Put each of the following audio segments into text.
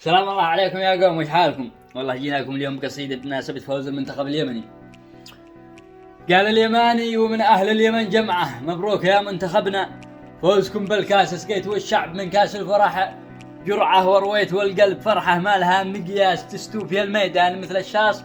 سلام الله عليكم يا قوم، وش حالكم؟ والله جيناكم اليوم بقصيدة بمناسبة فوز المنتخب اليمني. قال اليماني ومن أهل اليمن جمعة: مبروك يا منتخبنا، فوزكم بالكاس سقيت والشعب من كاس الفرح جرعة ورويت والقلب فرحة ما لها مقياس، تستوب في الميدان مثل الشاص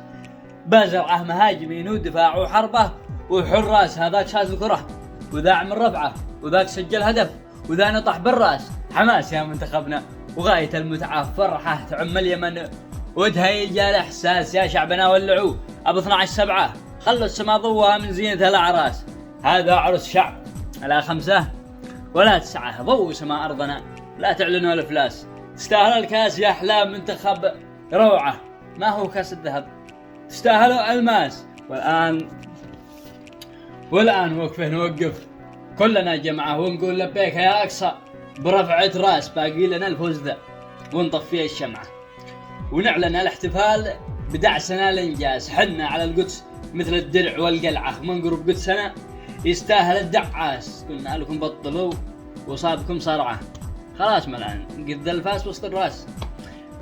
بزرعه، مهاجمين ودفاع وحربة وحراس، هذاك شاز الكرة وذا من رفعه وذاك سجل هدف وذا نطح بالراس. حماس يا منتخبنا وغاية المتعة، فرحة تعم اليمن وتهيج الإحساس، يا شعبنا ولعوا أبو 12/7 خلوا السما ضوها من زينة الأعراس. هذا عرس شعب على 5 ولا 9، ضووا سما أرضنا لا تعلنوا الإفلاس. تستاهل الكاس يا أحلام منتخب روعة، ما هو كاس الذهب، تستاهلوا الماس. والآن وقفه نوقف كلنا جمعة ونقول لبيك يا أقصى، برفعة راس باقي لنا الفوز ذا ونطفي الشمعة، ونعلن الاحتفال بدعسنا الإنجاز. حنا على القدس مثل الدرع والقلعة، من قرب قدسنا يستاهل الدعاس. قلنا لكم بطلوا وصابكم صرعة، خلاص ملعن قد الفاس وسط الراس.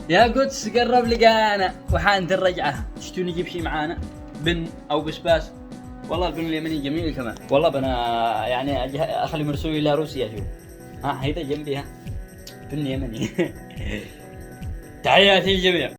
يا قدس قرب لقانا وحانت الرجعة، تشتو نجيب شي معانا بن أو بسباس؟ والله البن اليمني جميل كمان، والله بنا يعني أخلي مرسولي إلى روسيا. شو هيدا جنبي، بن يمني. تحياتي للجميع.